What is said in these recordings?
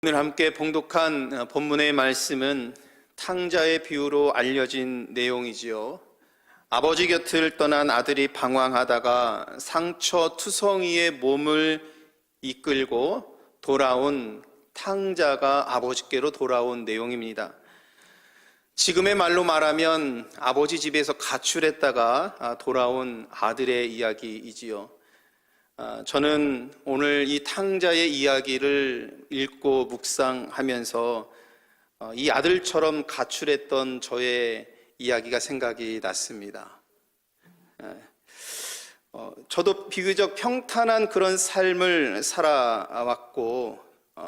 오늘 함께 봉독한 본문의 말씀은 탕자의 비유로 알려진 내용이지요. 아버지 곁을 떠난 아들이 방황하다가 상처투성이의 몸을 이끌고 돌아온 탕자가 아버지께로 돌아온 내용입니다. 지금의 말로 말하면 아버지 집에서 가출했다가 돌아온 아들의 이야기이지요. 저는 오늘 이 탕자의 이야기를 읽고 묵상하면서 이 아들처럼 가출했던 저의 이야기가 생각이 났습니다. 저도 비교적 평탄한 그런 삶을 살아왔고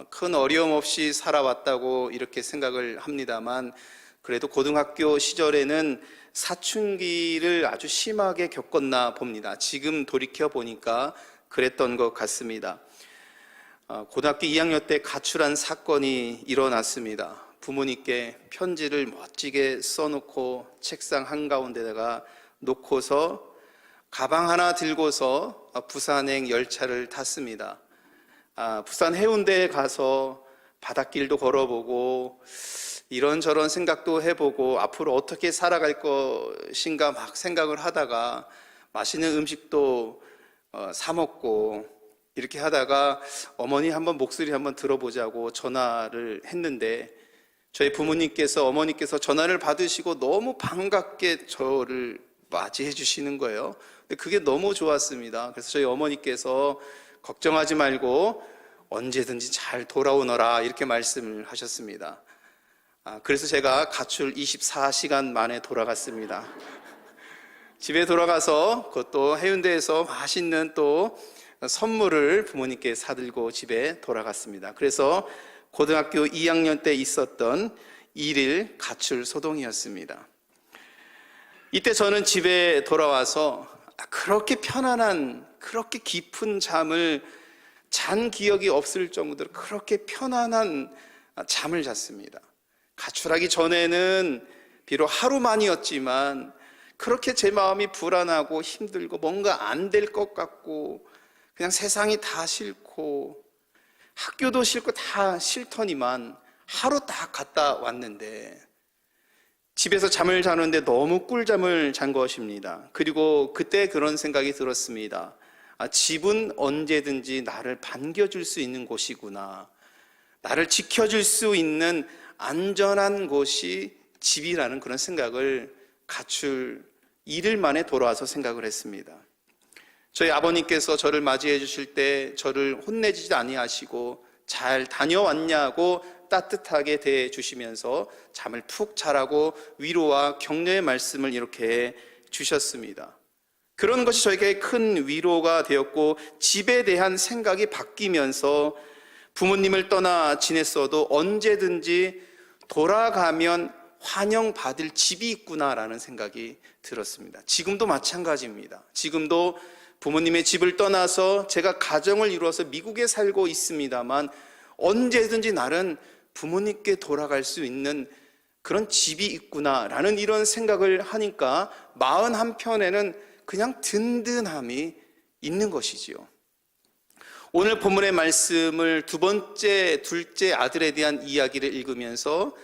큰 어려움 없이 살아왔다고 이렇게 생각을 합니다만, 그래도 고등학교 시절에는 사춘기를 아주 심하게 겪었나 봅니다. 지금 돌이켜 보니까 그랬던 것 같습니다. 고등학교 2학년 때 가출한 사건이 일어났습니다. 부모님께 편지를 멋지게 써놓고 책상 한가운데다가 놓고서 가방 하나 들고서 부산행 열차를 탔습니다. 부산 해운대에 가서 바닷길도 걸어보고 이런저런 생각도 해보고 앞으로 어떻게 살아갈 것인가 막 생각을 하다가 맛있는 음식도 사 먹고 이렇게 하다가 어머니 한번 목소리 한번 들어보자고 전화를 했는데, 저희 부모님께서 어머니께서 전화를 받으시고 너무 반갑게 저를 맞이해 주시는 거예요. 근데 그게 너무 좋았습니다. 그래서 저희 어머니께서 걱정하지 말고 언제든지 잘 돌아오너라 이렇게 말씀을 하셨습니다. 그래서 제가 가출 24시간 만에 돌아갔습니다. 집에 돌아가서 그것도 해운대에서 맛있는 또 선물을 부모님께 사들고 집에 돌아갔습니다. 그래서 고등학교 2학년 때 있었던 1일 가출 소동이었습니다. 이때 저는 집에 돌아와서 그렇게 편안한, 그렇게 깊은 잠을 잔 기억이 없을 정도로 그렇게 편안한 잠을 잤습니다. 가출하기 전에는 비록 하루만이었지만 그렇게 제 마음이 불안하고 힘들고 뭔가 안 될 것 같고 그냥 세상이 다 싫고 학교도 싫고 다 싫더니만 하루 딱 갔다 왔는데 집에서 잠을 자는데 너무 꿀잠을 잔 것입니다. 그리고 그때 그런 생각이 들었습니다. 집은 언제든지 나를 반겨줄 수 있는 곳이구나. 나를 지켜줄 수 있는 안전한 곳이 집이라는 그런 생각을 가출 1일 만에 돌아와서 생각을 했습니다. 저희 아버님께서 저를 맞이해 주실 때 저를 혼내주지 아니하시고 잘 다녀왔냐고 따뜻하게 대해 주시면서 잠을 푹 자라고 위로와 격려의 말씀을 이렇게 주셨습니다. 그런 것이 저에게 큰 위로가 되었고, 집에 대한 생각이 바뀌면서 부모님을 떠나 지냈어도 언제든지 돌아가면 환영받을 집이 있구나라는 생각이 들었습니다. 지금도 마찬가지입니다. 지금도 부모님의 집을 떠나서 제가 가정을 이루어서 미국에 살고 있습니다만 언제든지 나는 부모님께 돌아갈 수 있는 그런 집이 있구나라는 이런 생각을 하니까 마음 한편에는 그냥 든든함이 있는 것이지요. 오늘 본문의 말씀을 둘째 아들에 대한 이야기를 읽으면서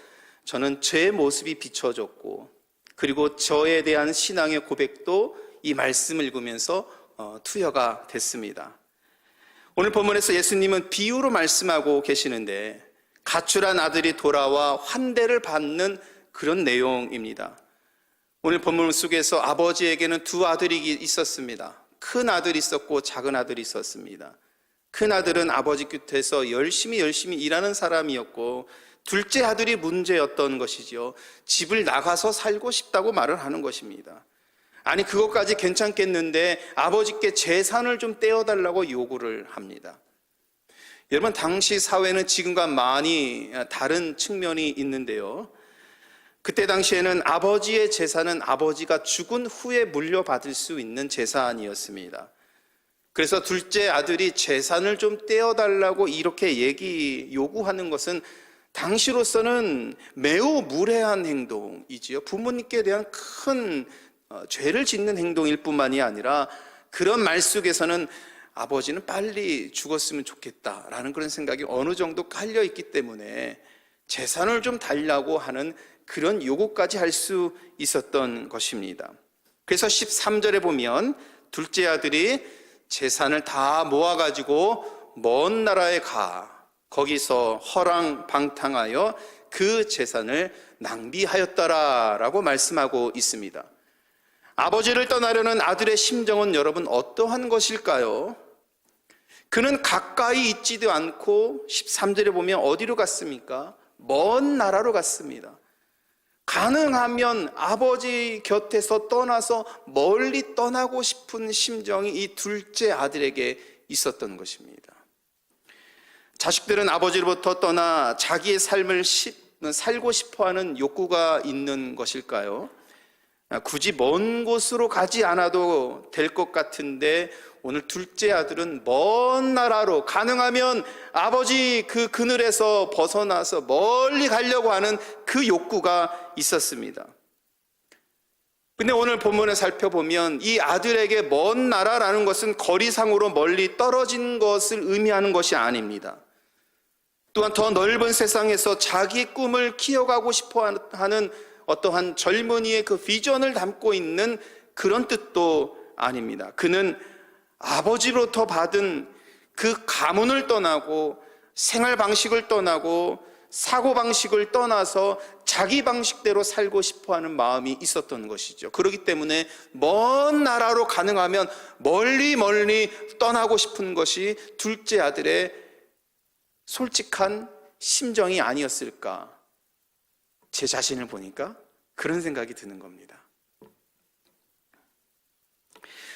저는 제 모습이 비춰졌고, 그리고 저에 대한 신앙의 고백도 이 말씀을 읽으면서 투여가 됐습니다. 오늘 본문에서 예수님은 비유로 말씀하고 계시는데 가출한 아들이 돌아와 환대를 받는 그런 내용입니다. 오늘 본문 속에서 아버지에게는 두 아들이 있었습니다. 큰 아들이 있었고 작은 아들이 있었습니다. 큰 아들은 아버지 곁에서 열심히 일하는 사람이었고, 둘째 아들이 문제였던 것이죠. 집을 나가서 살고 싶다고 말을 하는 것입니다. 아니, 그것까지 괜찮겠는데 아버지께 재산을 좀 떼어달라고 요구를 합니다. 여러분, 당시 사회는 지금과 많이 다른 측면이 있는데요. 그때 당시에는 아버지의 재산은 아버지가 죽은 후에 물려받을 수 있는 재산이었습니다. 그래서 둘째 아들이 재산을 좀 떼어달라고 이렇게 요구하는 것은 당시로서는 매우 무례한 행동이지요. 부모님께 대한 큰 죄를 짓는 행동일 뿐만이 아니라 그런 말 속에서는 아버지는 빨리 죽었으면 좋겠다라는 그런 생각이 어느 정도 깔려 있기 때문에 재산을 좀 달라고 하는 그런 요구까지 할 수 있었던 것입니다. 그래서 13절에 보면 둘째 아들이 재산을 다 모아가지고 먼 나라에 거기서 허랑방탕하여 그 재산을 낭비하였더라라고 말씀하고 있습니다. 아버지를 떠나려는 아들의 심정은 여러분 어떠한 것일까요? 그는 가까이 있지도 않고 13절에 보면 어디로 갔습니까? 먼 나라로 갔습니다. 가능하면 아버지 곁에서 떠나서 멀리 떠나고 싶은 심정이 이 둘째 아들에게 있었던 것입니다. 자식들은 아버지로부터 떠나 자기의 삶을 살고 싶어하는 욕구가 있는 것일까요? 굳이 먼 곳으로 가지 않아도 될 것 같은데 오늘 둘째 아들은 먼 나라로, 가능하면 아버지 그 그늘에서 벗어나서 멀리 가려고 하는 그 욕구가 있었습니다. 근데 오늘 본문을 살펴보면 이 아들에게 먼 나라라는 것은 거리상으로 멀리 떨어진 것을 의미하는 것이 아닙니다. 또한 더 넓은 세상에서 자기의 꿈을 키워가고 싶어 하는 어떠한 젊은이의 그 비전을 담고 있는 그런 뜻도 아닙니다. 그는 아버지로부터 받은 그 가문을 떠나고 생활 방식을 떠나고 사고 방식을 떠나서 자기 방식대로 살고 싶어 하는 마음이 있었던 것이죠. 그렇기 때문에 먼 나라로 가능하면 멀리 떠나고 싶은 것이 둘째 아들의 솔직한 심정이 아니었을까. 제 자신을 보니까 그런 생각이 드는 겁니다.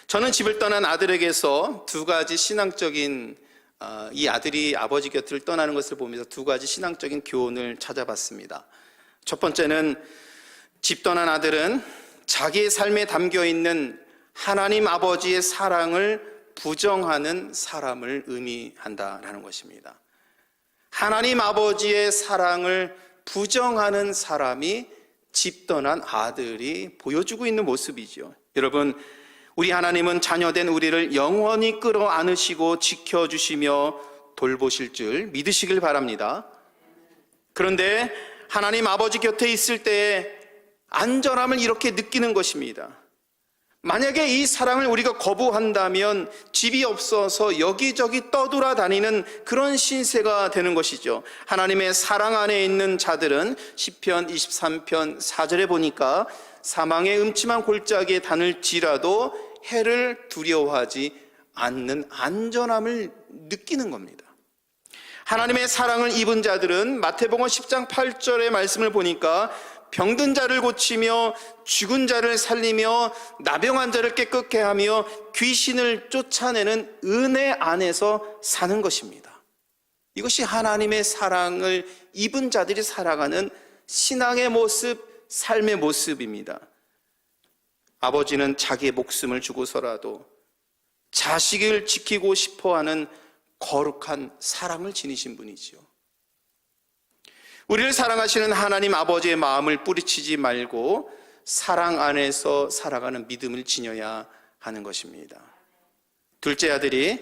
저는 집을 떠난 아들에게서 두 가지 신앙적인 이 아들이 아버지 곁을 떠나는 것을 보면서 두 가지 신앙적인 교훈을 찾아봤습니다. 첫 번째는 집 떠난 아들은 자기의 삶에 담겨있는 하나님 아버지의 사랑을 부정하는 사람을 의미한다라는 것입니다. 하나님 아버지의 사랑을 부정하는 사람이 집 떠난 아들이 보여주고 있는 모습이죠. 여러분, 우리 하나님은 자녀된 우리를 영원히 끌어안으시고 지켜주시며 돌보실 줄 믿으시길 바랍니다. 그런데 하나님 아버지 곁에 있을 때의 안전함을 이렇게 느끼는 것입니다. 만약에 이 사랑을 우리가 거부한다면 집이 없어서 여기저기 떠돌아다니는 그런 신세가 되는 것이죠. 하나님의 사랑 안에 있는 자들은 시편 23편 4절에 보니까 사망의 음침한 골짜기에 다닐지라도 해를 두려워하지 않는 안전함을 느끼는 겁니다. 하나님의 사랑을 입은 자들은 마태복음 10장 8절의 말씀을 보니까 병든 자를 고치며 죽은 자를 살리며 나병한 자를 깨끗게 하며 귀신을 쫓아내는 은혜 안에서 사는 것입니다. 이것이 하나님의 사랑을 입은 자들이 살아가는 신앙의 모습, 삶의 모습입니다. 아버지는 자기의 목숨을 주고서라도 자식을 지키고 싶어하는 거룩한 사랑을 지니신 분이지요. 우리를 사랑하시는 하나님 아버지의 마음을 뿌리치지 말고 사랑 안에서 살아가는 믿음을 지녀야 하는 것입니다. 둘째 아들이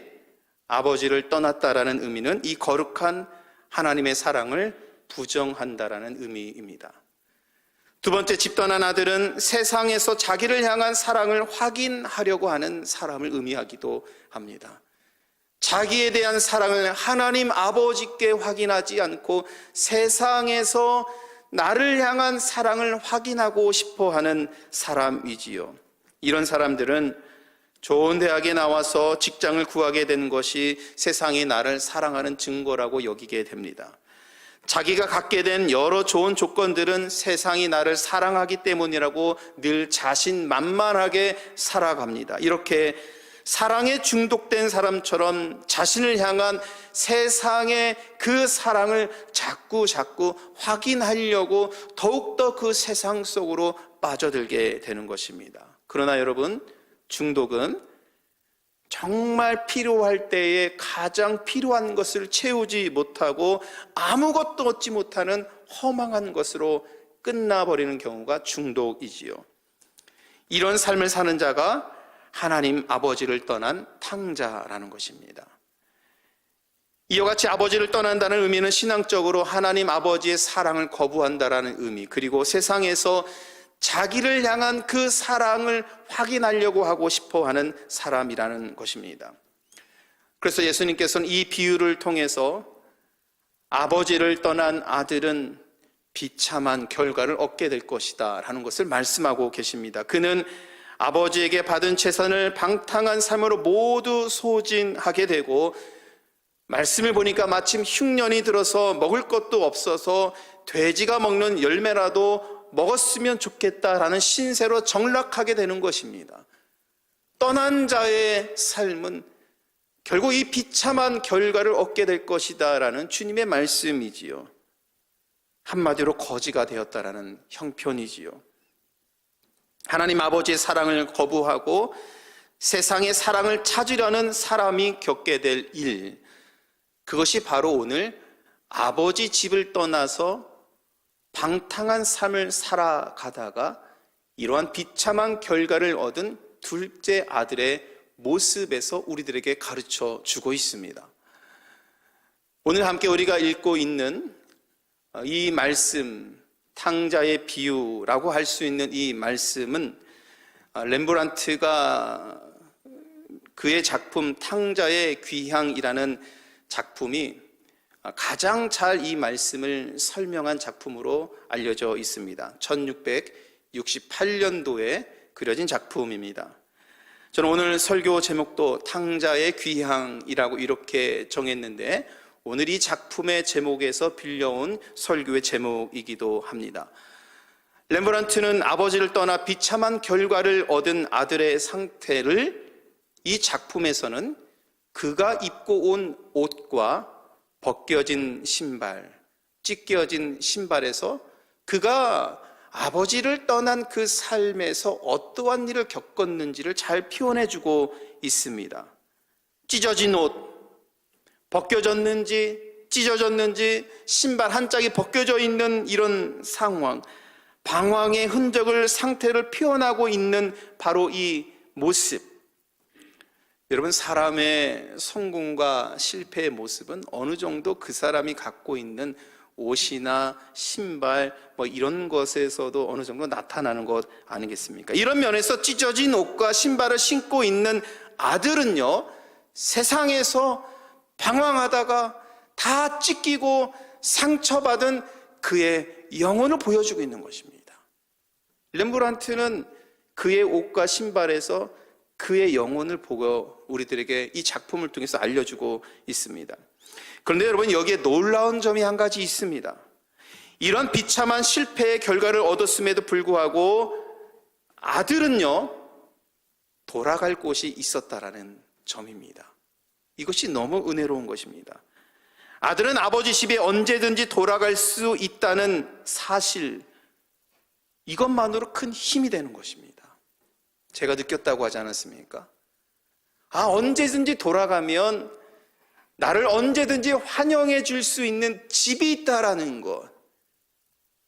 아버지를 떠났다라는 의미는 이 거룩한 하나님의 사랑을 부정한다라는 의미입니다. 두 번째, 집 떠난 아들은 세상에서 자기를 향한 사랑을 확인하려고 하는 사람을 의미하기도 합니다. 자기에 대한 사랑을 하나님 아버지께 확인하지 않고 세상에서 나를 향한 사랑을 확인하고 싶어 하는 사람이지요. 이런 사람들은 좋은 대학에 나와서 직장을 구하게 되는 것이 세상이 나를 사랑하는 증거라고 여기게 됩니다. 자기가 갖게 된 여러 좋은 조건들은 세상이 나를 사랑하기 때문이라고 늘 자신만만하게 살아갑니다. 이렇게 사랑에 중독된 사람처럼 자신을 향한 세상의 그 사랑을 자꾸 확인하려고 더욱더 그 세상 속으로 빠져들게 되는 것입니다. 그러나 여러분, 중독은 정말 필요할 때에 가장 필요한 것을 채우지 못하고 아무것도 얻지 못하는 허망한 것으로 끝나버리는 경우가 중독이지요. 이런 삶을 사는 자가 하나님 아버지를 떠난 탕자라는 것입니다. 이와 같이 아버지를 떠난다는 의미는 신앙적으로 하나님 아버지의 사랑을 거부한다라는 의미, 그리고 세상에서 자기를 향한 그 사랑을 확인하려고 하고 싶어하는 사람이라는 것입니다. 그래서 예수님께서는 이 비유를 통해서 아버지를 떠난 아들은 비참한 결과를 얻게 될 것이다 라는 것을 말씀하고 계십니다. 그는 아버지에게 받은 재산을 방탕한 삶으로 모두 소진하게 되고, 말씀을 보니까 마침 흉년이 들어서 먹을 것도 없어서 돼지가 먹는 열매라도 먹었으면 좋겠다라는 신세로 정락하게 되는 것입니다. 떠난 자의 삶은 결국 이 비참한 결과를 얻게 될 것이다 라는 주님의 말씀이지요. 한마디로 거지가 되었다라는 형편이지요. 하나님 아버지의 사랑을 거부하고 세상의 사랑을 찾으려는 사람이 겪게 될 일, 그것이 바로 오늘 아버지 집을 떠나서 방탕한 삶을 살아가다가 이러한 비참한 결과를 얻은 둘째 아들의 모습에서 우리들에게 가르쳐 주고 있습니다. 오늘 함께 우리가 읽고 있는 이 말씀, 탕자의 비유라고 할 수 있는 이 말씀은 렘브란트가 그의 작품 탕자의 귀향이라는 작품이 가장 잘 이 말씀을 설명한 작품으로 알려져 있습니다. 1668년도에 그려진 작품입니다. 저는 오늘 설교 제목도 탕자의 귀향이라고 이렇게 정했는데, 오늘 이 작품의 제목에서 빌려온 설교의 제목이기도 합니다. 렘브란트는 아버지를 떠나 비참한 결과를 얻은 아들의 상태를 이 작품에서는 그가 입고 온 옷과 벗겨진 신발, 찢겨진 신발에서 그가 아버지를 떠난 그 삶에서 어떠한 일을 겪었는지를 잘 표현해주고 있습니다. 찢어진 옷, 벗겨졌는지 찢어졌는지 신발 한 짝이 벗겨져 있는 이런 상황, 방황의 흔적을, 상태를 표현하고 있는 바로 이 모습. 여러분, 사람의 성공과 실패의 모습은 어느 정도 그 사람이 갖고 있는 옷이나 신발 이런 것에서도 어느 정도 나타나는 것 아니겠습니까? 이런 면에서 찢어진 옷과 신발을 신고 있는 아들은요, 세상에서 방황하다가 다 찢기고 상처받은 그의 영혼을 보여주고 있는 것입니다. 렘브란트는 그의 옷과 신발에서 그의 영혼을 보고 우리들에게 이 작품을 통해서 알려주고 있습니다. 그런데 여러분, 여기에 놀라운 점이 한 가지 있습니다. 이런 비참한 실패의 결과를 얻었음에도 불구하고 아들은요, 돌아갈 곳이 있었다라는 점입니다. 이것이 너무 은혜로운 것입니다. 아들은 아버지 집에 언제든지 돌아갈 수 있다는 사실, 이것만으로 큰 힘이 되는 것입니다. 제가 느꼈다고 하지 않았습니까? 언제든지 돌아가면 나를 언제든지 환영해 줄 수 있는 집이 있다라는 것,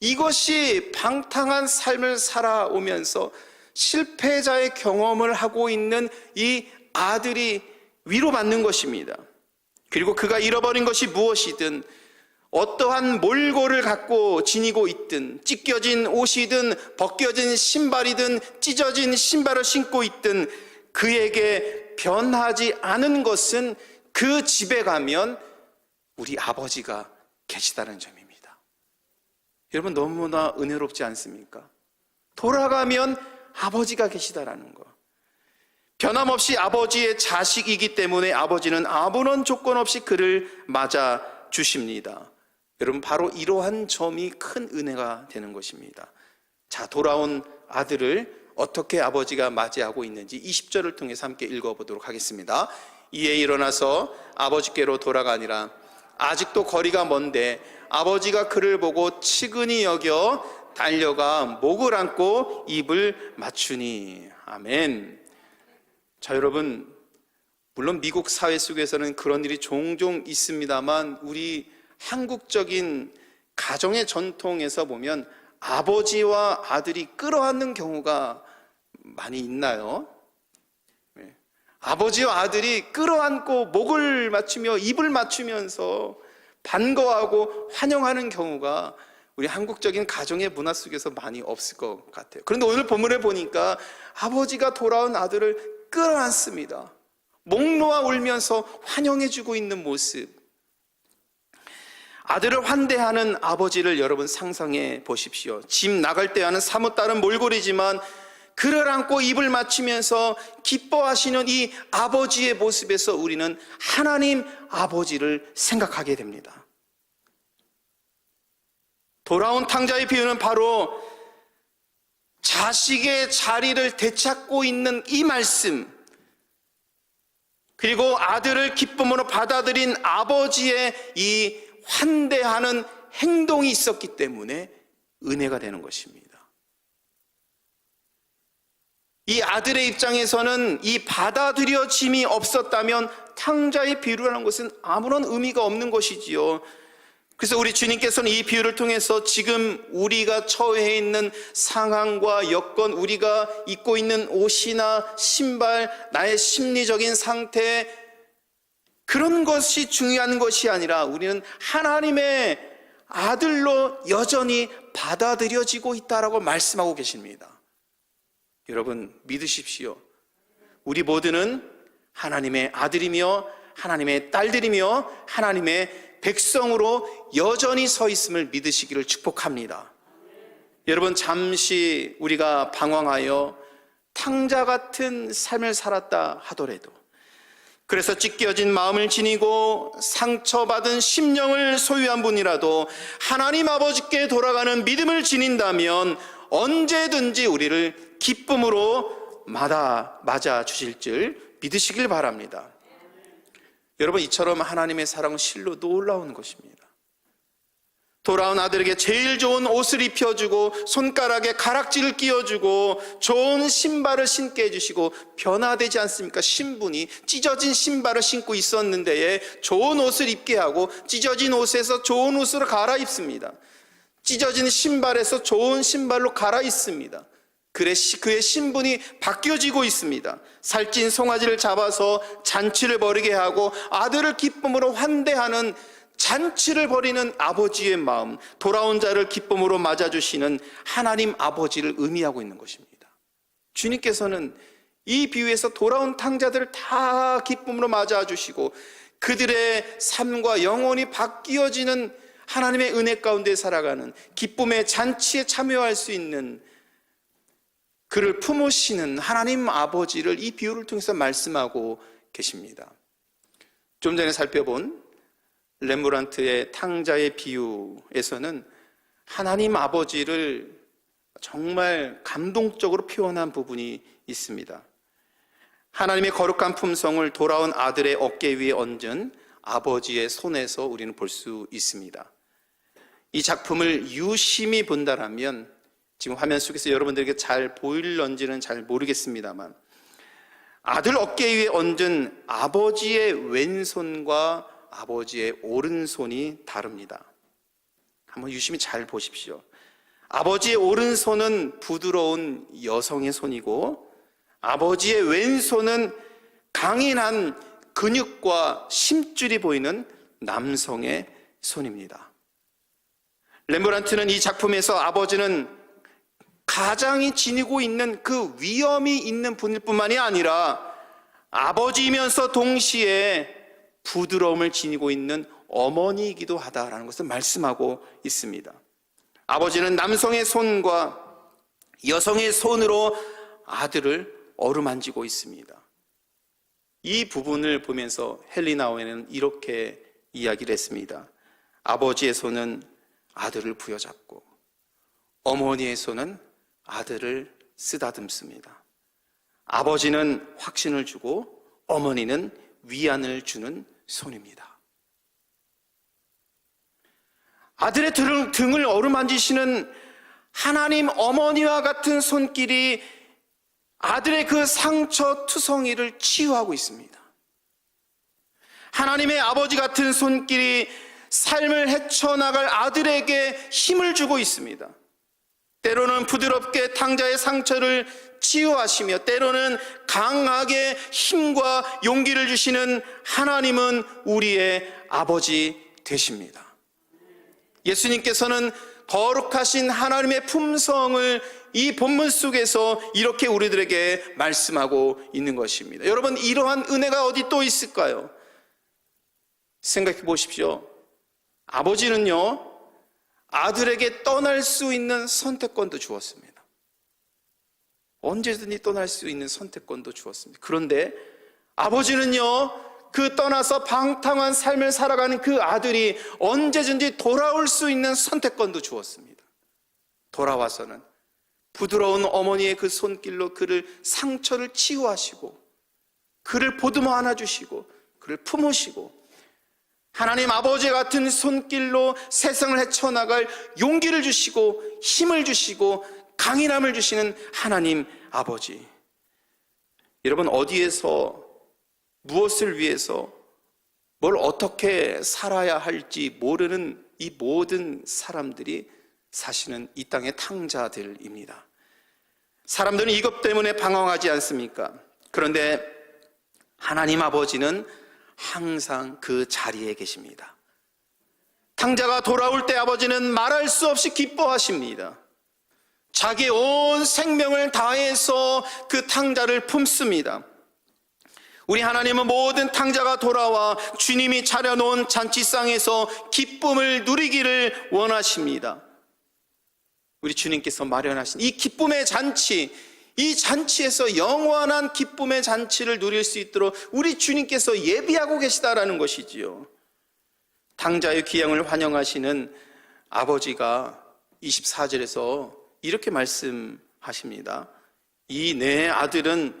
이것이 방탕한 삶을 살아오면서 실패자의 경험을 하고 있는 이 아들이 위로받는 것입니다. 그리고 그가 잃어버린 것이 무엇이든, 어떠한 몰골을 갖고 지니고 있든, 찢겨진 옷이든 벗겨진 신발이든 찢어진 신발을 신고 있든, 그에게 변하지 않은 것은 그 집에 가면 우리 아버지가 계시다는 점입니다. 여러분, 너무나 은혜롭지 않습니까? 돌아가면 아버지가 계시다라는 것. 변함없이 아버지의 자식이기 때문에 아버지는 아무런 조건 없이 그를 맞아 주십니다. 여러분, 바로 이러한 점이 큰 은혜가 되는 것입니다. 자, 돌아온 아들을 어떻게 아버지가 맞이하고 있는지 20절을 통해서 함께 읽어보도록 하겠습니다. 이에 일어나서 아버지께로 돌아가니라. 아직도 거리가 먼데 아버지가 그를 보고 측은히 여겨 달려가 목을 안고 입을 맞추니. 아멘. 자, 여러분, 물론 미국 사회 속에서는 그런 일이 종종 있습니다만, 우리 한국적인 가정의 전통에서 보면 아버지와 아들이 끌어안는 경우가 많이 있나요? 아버지와 아들이 끌어안고 목을 맞추며 입을 맞추면서 반가워하고 환영하는 경우가 우리 한국적인 가정의 문화 속에서 많이 없을 것 같아요. 그런데 오늘 본문에 보니까 아버지가 돌아온 아들을 끌어안습니다. 목 놓아 울면서 환영해주고 있는 모습. 아들을 환대하는 아버지를 여러분 상상해 보십시오. 집 나갈 때와는 사뭇 다른 몰골이지만 그를 안고 입을 맞추면서 기뻐하시는 이 아버지의 모습에서 우리는 하나님 아버지를 생각하게 됩니다. 돌아온 탕자의 비유는 바로 자식의 자리를 되찾고 있는 이 말씀, 그리고 아들을 기쁨으로 받아들인 아버지의 이 환대하는 행동이 있었기 때문에 은혜가 되는 것입니다. 이 아들의 입장에서는 이 받아들여짐이 없었다면 탕자의 비유라는 것은 아무런 의미가 없는 것이지요. 그래서 우리 주님께서는 이 비유를 통해서 지금 우리가 처해 있는 상황과 여건, 우리가 입고 있는 옷이나 신발, 나의 심리적인 상태, 그런 것이 중요한 것이 아니라 우리는 하나님의 아들로 여전히 받아들여지고 있다라고 말씀하고 계십니다. 여러분 믿으십시오. 우리 모두는 하나님의 아들이며 하나님의 딸들이며 하나님의 백성으로 여전히 서 있음을 믿으시기를 축복합니다. 여러분 잠시 우리가 방황하여 탕자 같은 삶을 살았다 하더라도, 그래서 찢겨진 마음을 지니고 상처받은 심령을 소유한 분이라도 하나님 아버지께 돌아가는 믿음을 지닌다면 언제든지 우리를 기쁨으로 맞아 주실 줄 믿으시길 바랍니다. 여러분 이처럼 하나님의 사랑은 실로 놀라운 것입니다. 돌아온 아들에게 제일 좋은 옷을 입혀주고 손가락에 가락지를 끼워주고 좋은 신발을 신게 해주시고, 변화되지 않습니까? 신분이 찢어진 신발을 신고 있었는데 좋은 옷을 입게 하고 찢어진 옷에서 좋은 옷으로 갈아입습니다. 찢어진 신발에서 좋은 신발로 갈아입습니다. 그의 신분이 바뀌어지고 있습니다. 살찐 송아지를 잡아서 잔치를 벌이게 하고 아들을 기쁨으로 환대하는 잔치를 벌이는 아버지의 마음, 돌아온 자를 기쁨으로 맞아주시는 하나님 아버지를 의미하고 있는 것입니다. 주님께서는 이 비유에서 돌아온 탕자들을 다 기쁨으로 맞아주시고 그들의 삶과 영혼이 바뀌어지는 하나님의 은혜 가운데 살아가는 기쁨의 잔치에 참여할 수 있는 그를 품으시는 하나님 아버지를 이 비유를 통해서 말씀하고 계십니다. 좀 전에 살펴본 렘브란트의 탕자의 비유에서는 하나님 아버지를 정말 감동적으로 표현한 부분이 있습니다. 하나님의 거룩한 품성을 돌아온 아들의 어깨 위에 얹은 아버지의 손에서 우리는 볼 수 있습니다. 이 작품을 유심히 본다라면, 지금 화면 속에서 여러분들에게 잘 보일런지는 잘 모르겠습니다만, 아들 어깨 위에 얹은 아버지의 왼손과 아버지의 오른손이 다릅니다. 한번 유심히 잘 보십시오. 아버지의 오른손은 부드러운 여성의 손이고 아버지의 왼손은 강인한 근육과 심줄이 보이는 남성의 손입니다. 렘브란트는 이 작품에서 아버지는 가장이 지니고 있는 그 위엄이 있는 분일 뿐만이 아니라 아버지이면서 동시에 부드러움을 지니고 있는 어머니이기도 하다라는 것을 말씀하고 있습니다. 아버지는 남성의 손과 여성의 손으로 아들을 어루만지고 있습니다. 이 부분을 보면서 헨리 나우엔은 이렇게 이야기를 했습니다. 아버지의 손은 아들을 부여잡고 어머니의 손은 아들을 쓰다듬습니다. 아버지는 확신을 주고 어머니는 위안을 주는 손입니다. 아들의 등을 어루만지시는 하나님 어머니와 같은 손길이 아들의 그 상처 투성이를 치유하고 있습니다. 하나님의 아버지 같은 손길이 삶을 헤쳐나갈 아들에게 힘을 주고 있습니다. 때로는 부드럽게 탕자의 상처를 치유하시며 때로는 강하게 힘과 용기를 주시는 하나님은 우리의 아버지 되십니다. 예수님께서는 거룩하신 하나님의 품성을 이 본문 속에서 이렇게 우리들에게 말씀하고 있는 것입니다. 여러분, 이러한 은혜가 어디 또 있을까요? 생각해 보십시오. 아버지는요, 아들에게 떠날 수 있는 선택권도 주었습니다. 언제든지 떠날 수 있는 선택권도 주었습니다. 그런데 아버지는요, 그 떠나서 방탕한 삶을 살아가는 그 아들이 언제든지 돌아올 수 있는 선택권도 주었습니다. 돌아와서는 부드러운 어머니의 그 손길로 그를 상처를 치유하시고 그를 보듬어 안아주시고 그를 품으시고 하나님 아버지 같은 손길로 세상을 헤쳐나갈 용기를 주시고 힘을 주시고 강인함을 주시는 하나님 아버지. 여러분, 어디에서 무엇을 위해서 뭘 어떻게 살아야 할지 모르는 이 모든 사람들이 사실은 이 땅의 탕자들입니다. 사람들은 이것 때문에 방황하지 않습니까? 그런데 하나님 아버지는 항상 그 자리에 계십니다. 탕자가 돌아올 때 아버지는 말할 수 없이 기뻐하십니다. 자기의 온 생명을 다해서 그 탕자를 품습니다. 우리 하나님은 모든 탕자가 돌아와 주님이 차려놓은 잔치상에서 기쁨을 누리기를 원하십니다. 우리 주님께서 마련하신 이 기쁨의 잔치, 이 잔치에서 영원한 기쁨의 잔치를 누릴 수 있도록 우리 주님께서 예비하고 계시다라는 것이지요. 탕자의 귀향을 환영하시는 아버지가 24절에서 이렇게 말씀하십니다. 이 내 아들은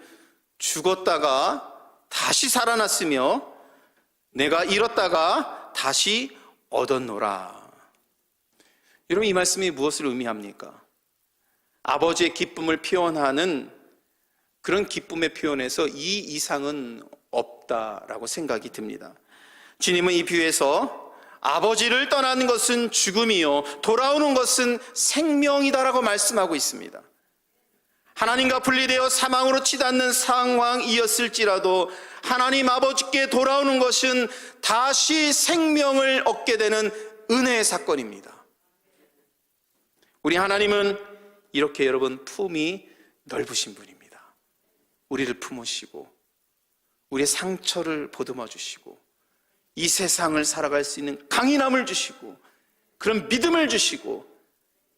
죽었다가 다시 살아났으며 내가 잃었다가 다시 얻었노라. 여러분, 이 말씀이 무엇을 의미합니까? 아버지의 기쁨을 표현하는 그런 기쁨의 표현에서 이 이상은 없다라고 생각이 듭니다. 주님은 이 비유에서 아버지를 떠나는 것은 죽음이요 돌아오는 것은 생명이다라고 말씀하고 있습니다. 하나님과 분리되어 사망으로 치닫는 상황이었을지라도 하나님 아버지께 돌아오는 것은 다시 생명을 얻게 되는 은혜의 사건입니다. 우리 하나님은 이렇게 여러분 품이 넓으신 분입니다. 우리를 품으시고 우리의 상처를 보듬어 주시고 이 세상을 살아갈 수 있는 강인함을 주시고 그런 믿음을 주시고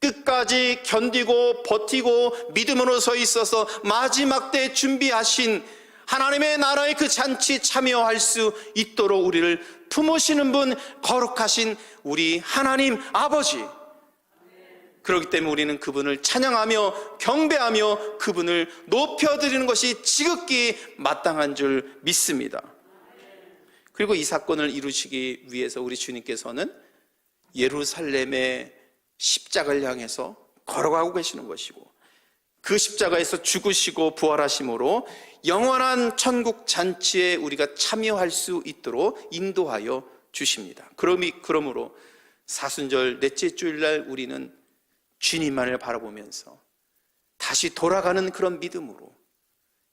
끝까지 견디고 버티고 믿음으로 서 있어서 마지막 때 준비하신 하나님의 나라의 그 잔치에 참여할 수 있도록 우리를 품으시는 분, 거룩하신 우리 하나님 아버지. 그렇기 때문에 우리는 그분을 찬양하며 경배하며 그분을 높여드리는 것이 지극히 마땅한 줄 믿습니다. 그리고 이 사건을 이루시기 위해서 우리 주님께서는 예루살렘의 십자가를 향해서 걸어가고 계시는 것이고 그 십자가에서 죽으시고 부활하심으로 영원한 천국 잔치에 우리가 참여할 수 있도록 인도하여 주십니다. 그러므로 사순절 넷째 주일날 우리는 주님만을 바라보면서 다시 돌아가는 그런 믿음으로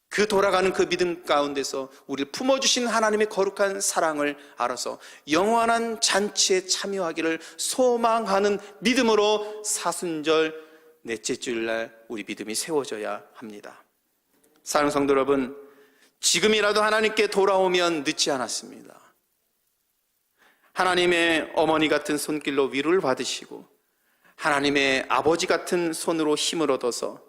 그 돌아가는 그 믿음 가운데서 우리를 품어주신 하나님의 거룩한 사랑을 알아서 영원한 잔치에 참여하기를 소망하는 믿음으로 사순절 넷째 주일날 우리 믿음이 세워져야 합니다. 사랑하는 성도 여러분, 지금이라도 하나님께 돌아오면 늦지 않았습니다. 하나님의 어머니 같은 손길로 위로를 받으시고 하나님의 아버지 같은 손으로 힘을 얻어서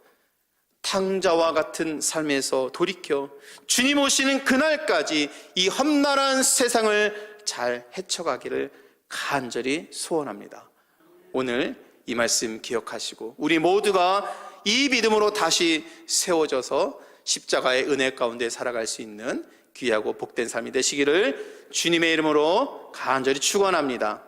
탕자와 같은 삶에서 돌이켜 주님 오시는 그날까지 이 험난한 세상을 잘 헤쳐가기를 간절히 소원합니다. 오늘 이 말씀 기억하시고 우리 모두가 이 믿음으로 다시 세워져서 십자가의 은혜 가운데 살아갈 수 있는 귀하고 복된 삶이 되시기를 주님의 이름으로 간절히 축원합니다.